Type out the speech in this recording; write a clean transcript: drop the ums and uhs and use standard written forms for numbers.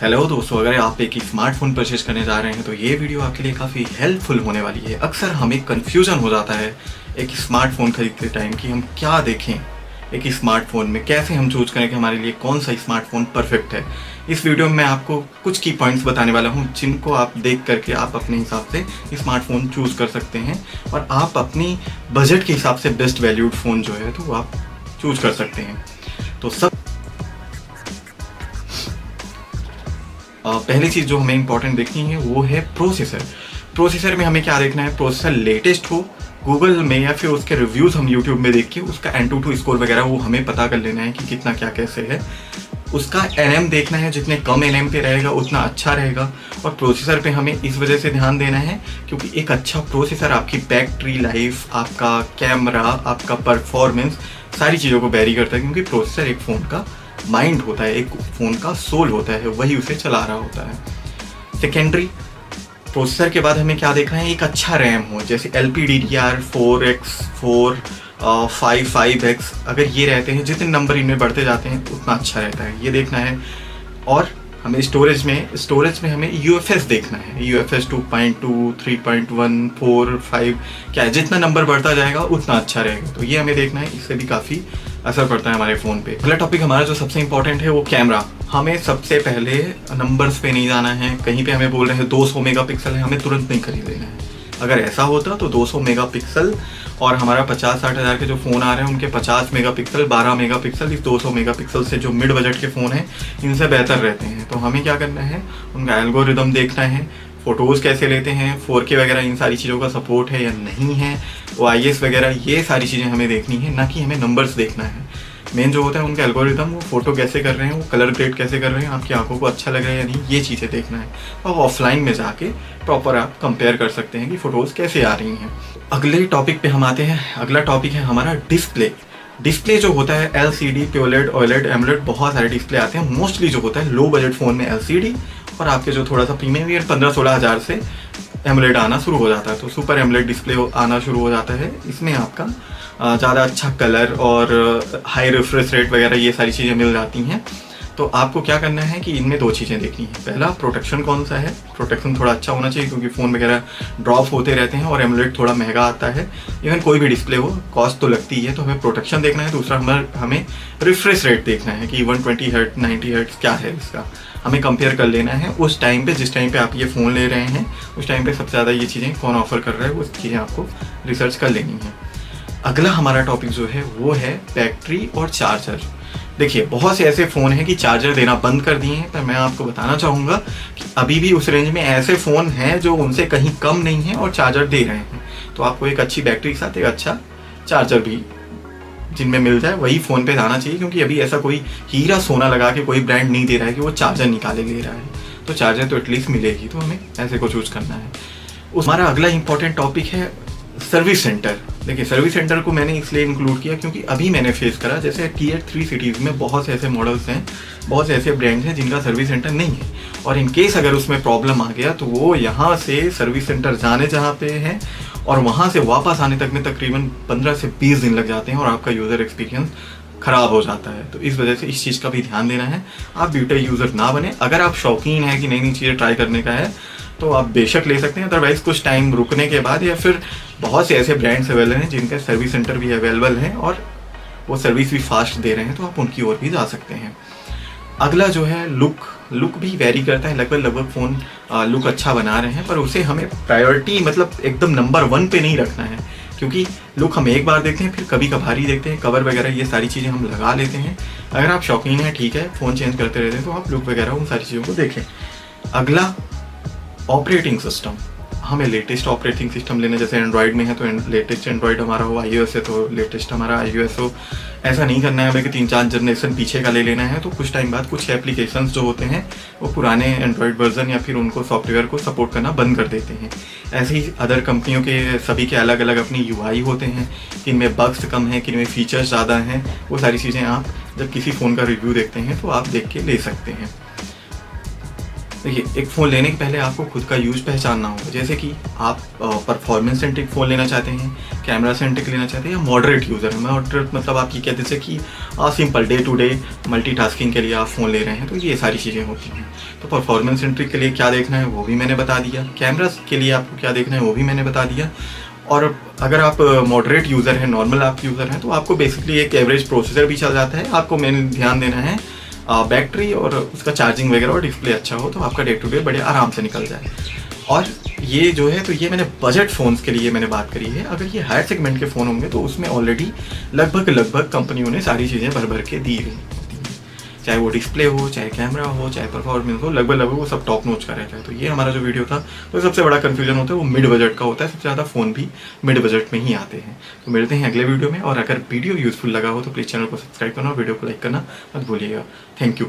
Hello दोस्तों, अगर आप एक स्मार्टफोन परचेज करने जा रहे हैं तो ये वीडियो आपके लिए काफ़ी हेल्पफुल होने वाली है। अक्सर हमें कन्फ्यूज़न हो जाता है एक स्मार्टफोन खरीदते टाइम कि हम क्या देखें, एक स्मार्टफोन में कैसे हम चूज करें कि हमारे लिए कौन सा स्मार्टफोन परफेक्ट है। इस वीडियो में मैं आपको कुछ की पॉइंट्स बताने वाला हूँ जिनको आप देख करके आप अपने हिसाब से स्मार्टफोन चूज़ कर सकते हैं और आप अपनी बजट के हिसाब से बेस्ट वैल्यूड फ़ोन जो है तो वो आप चूज कर सकते हैं। तो पहली चीज़ जो हमें इंपॉर्टेंट देखनी है वो है प्रोसेसर। प्रोसेसर में हमें क्या देखना है, प्रोसेसर लेटेस्ट हो गूगल में या फिर उसके रिव्यूज़ हम यूट्यूब में देख के उसका Antutu स्कोर वगैरह वो हमें पता कर लेना है कि कितना क्या कैसे है। उसका NM देखना है, जितने कम NM पे रहेगा उतना अच्छा रहेगा। और प्रोसेसर पे हमें इस वजह से ध्यान देना है क्योंकि एक अच्छा प्रोसेसर आपकी बैटरी लाइफ, आपका कैमरा, आपका परफॉर्मेंस सारी चीज़ों को वेरी करता है, क्योंकि प्रोसेसर एक फ़ोन का माइंड होता है, एक फ़ोन का सोल होता है, वही उसे चला रहा होता है। सेकेंडरी प्रोसेसर के बाद हमें क्या देखना है, एक अच्छा रैम हो, जैसे LPDDR4X 4 5x अगर ये रहते हैं, जितने नंबर इनमें बढ़ते जाते हैं उतना अच्छा रहता है, ये देखना है। और हमें स्टोरेज में हमें UFS देखना है, UFS 2.2 3.1 4 5 क्या है, जितना नंबर बढ़ता जाएगा उतना अच्छा रहेगा, तो ये हमें देखना है। इससे भी काफ़ी असर पड़ता है हमारे फ़ोन पे। अगला टॉपिक हमारा जो सबसे इंपॉर्टेंट है वो कैमरा। हमें सबसे पहले नंबर्स पे नहीं जाना है, कहीं पे हमें बोल रहे हैं 200 मेगापिक्सल है, हमें तुरंत नहीं खरीद लेना है। अगर ऐसा होता तो 200 मेगापिक्सल और हमारा 50-60 हज़ार के जो फ़ोन आ रहे हैं उनके 50 मेगापिक्सल 12 मेगापिक्सल, इस 200 मेगापिक्सल से जो मिड बजट के फ़ोन हैं इनसे बेहतर रहते हैं। तो हमें क्या करना है, उनका एल्गोरिदम देखना है, फ़ोटोज़ कैसे लेते हैं, 4K वगैरह इन सारी चीज़ों का सपोर्ट है या नहीं है, OIS वगैरह ये सारी चीज़ें हमें देखनी है, ना कि हमें नंबर्स देखना है। मेन जो होता है उनका एल्गोरिदम, वो फ़ोटो कैसे कर रहे हैं, वो कलर ग्रेड कैसे कर रहे हैं, आपकी आंखों को अच्छा लग रहा है या नहीं, ये चीज़ें देखना है। तो ऑफलाइन में जाके प्रॉपर आप कंपेयर कर सकते हैं कि फ़ोटोज़ कैसे आ रही हैं। अगले टॉपिक पे हम आते हैं। अगला टॉपिक है हमारा डिस्प्ले जो होता है LCD, POLED, OLED, AMOLED, बहुत सारे डिस्प्ले आते हैं। मोस्टली जो होता है लो बजट फ़ोन में LCD और आपके जो थोड़ा सा प्रीमियम ईयर 15-16 हज़ार से AMOLED आना शुरू हो जाता है, तो सुपर AMOLED डिस्प्ले आना शुरू हो जाता है। इसमें आपका ज़्यादा अच्छा कलर और हाई रिफ्रेश रेट वगैरह ये सारी चीज़ें मिल जाती हैं। तो आपको क्या करना है कि इनमें दो चीज़ें देखनी है। पहला, प्रोटेक्शन कौन सा है, प्रोटेक्शन थोड़ा अच्छा होना चाहिए क्योंकि फ़ोन वगैरह ड्रॉप होते रहते हैं और AMOLED थोड़ा महंगा आता है। इवन कोई भी डिस्प्ले हो, कॉस्ट तो लगती है, तो हमें प्रोटेक्शन देखना है। दूसरा हमें रिफ्रेश रेट देखना है कि 120 हर्ट्ज 90 हर्ट्ज क्या है, इसका हमें कंपेयर कर लेना है उस टाइम पे, जिस टाइम पे आप ये फ़ोन ले रहे हैं उस टाइम पे सबसे ज़्यादा ये चीज़ें कौन ऑफर कर रहा है, वो चीज़ें आपको रिसर्च कर लेनी है। अगला हमारा टॉपिक जो है वो है बैटरी और चार्जर। देखिए, बहुत से ऐसे फ़ोन हैं कि चार्जर देना बंद कर दिए हैं, पर मैं आपको बताना चाहूँगा कि अभी भी उस रेंज में ऐसे फ़ोन हैं जो उनसे कहीं कम नहीं है और चार्जर दे रहे हैं। तो आपको एक अच्छी बैटरी के साथ एक अच्छा चार्जर भी जिनमें मिल जाए वही फ़ोन पे जाना चाहिए, क्योंकि अभी ऐसा कोई हीरा सोना लगा के कोई ब्रांड नहीं दे रहा है कि वो चार्जर निकाले ले रहा है, तो चार्जर तो एटलीस्ट मिलेगी, तो हमें ऐसे को चूज़ करना है। हमारा अगला इंपॉर्टेंट टॉपिक है सर्विस सेंटर। देखिए, सर्विस सेंटर को मैंने इसलिए इंक्लूड किया क्योंकि अभी मैंने फेस करा, जैसे Tier 3 सिटीज़ में बहुत से ऐसे मॉडल्स हैं, बहुत से ऐसे ब्रांड्स हैं जिनका सर्विस सेंटर नहीं है, और इन केस अगर उसमें प्रॉब्लम आ गया तो वो यहाँ से सर्विस सेंटर जाने जहाँ पे हैं और वहाँ से वापस आने तक में तकरीबन 15 से 20 दिन लग जाते हैं और आपका यूज़र एक्सपीरियंस ख़राब हो जाता है। तो इस वजह से इस चीज़ का भी ध्यान देना है, आप ब्यूटा यूज़र ना बने। अगर आप शौकीन है कि नई नई चीज़ें ट्राई करने का है तो आप बेशक ले सकते हैं, अदरवाइज़ कुछ टाइम रुकने के बाद, या फिर बहुत से ऐसे ब्रांड्स अवेलेबल हैं जिनका सर्विस सेंटर भी अवेलेबल है और वो सर्विस भी फास्ट दे रहे हैं, तो आप उनकी ओर भी जा सकते हैं। अगला जो है लुक भी वेरी करता है। लगभग फ़ोन लुक अच्छा बना रहे हैं, पर उसे हमें प्रायोरिटी मतलब एकदम नंबर 1 पे नहीं रखना है, क्योंकि लुक हम एक बार देखते हैं फिर कभी कभार ही देखते हैं, कवर वगैरह ये सारी चीज़ें हम लगा लेते हैं। अगर आप शौकीन हैं, ठीक है, फ़ोन चेंज करते रहते हैं, तो आप लुक वगैरह उन सारी चीज़ों को देखें। अगला ऑपरेटिंग सिस्टम, हमें लेटेस्ट ऑपरेटिंग सिस्टम लेना, जैसे एंड्रॉयड में है तो लेटेस्ट एंड्रॉयड हमारा हो, iOS है तो लेटेस्ट हमारा iOS हो। ऐसा नहीं करना है हमें कि 3-4 जनरेशन पीछे का ले लेना है, तो कुछ टाइम बाद कुछ एप्लीकेशंस जो होते हैं वो पुराने एंड्रॉयड वर्जन या फिर उनको सॉफ्टवेयर को सपोर्ट करना बंद कर देते हैं। ऐसे ही अदर कंपनियों के सभी के अलग अलग अपनी UI होते हैं, किनमें बग्स कम हैं, किनमें फीचर्स ज़्यादा हैं, वो सारी चीज़ें आप जब किसी फ़ोन का रिव्यू देखते हैं तो आप देख के ले सकते हैं। देखिए, एक फ़ोन लेने के पहले आपको खुद का यूज़ पहचानना होगा। जैसे कि आप परफॉर्मेंस सेंट्रिक फ़ोन लेना चाहते हैं, कैमरा सेंट्रिक लेना चाहते हैं, या मॉडरेट यूज़र हैं। मॉडरेट मतलब आप ये कहते हैं कि simple day to day multitasking के लिए आप फ़ोन ले रहे हैं, तो ये सारी चीज़ें होती हैं। तो परफॉर्मेंस सेंट्रिक के लिए क्या देखना है वो भी मैंने बता दिया, कैमरा के लिए आपको क्या देखना है वो भी मैंने बता दिया। और अगर आप मॉडरेट यूज़र हैं, नॉर्मल आप यूज़र हैं, तो आपको बेसिकली एक एवरेज प्रोसेसर भी चल जाता है। आपको मेन ध्यान देना है बैटरी और उसका चार्जिंग वगैरह और डिस्प्ले अच्छा हो, तो आपका डे टू डे बड़े आराम से निकल जाए। और ये जो है, तो ये मैंने बजट फ़ोन्स के लिए मैंने बात करी है। अगर ये हायर सेगमेंट के फ़ोन होंगे तो उसमें ऑलरेडी लगभग कंपनियों ने सारी चीज़ें भर के दी हुई होती हैं, चाहे वो डिस्प्ले हो, चाहे कैमरा हो, चाहे परफॉर्मेंस हो, लगभग वो सब टॉप नॉच का रहता है। तो ये हमारा जो वीडियो था, तो सबसे बड़ा कन्फ्यूजन होता है वो मिड बजट का होता है। सबसे ज़्यादा फ़ोन भी मिड बजट में ही आते हैं। तो मिलते हैं अगले वीडियो में, और अगर वीडियो यूज़फुल लगा हो तो प्लीज़ चैनल को सब्सक्राइब करना और वीडियो को लाइक करना मत भूलिएगा। Thank you.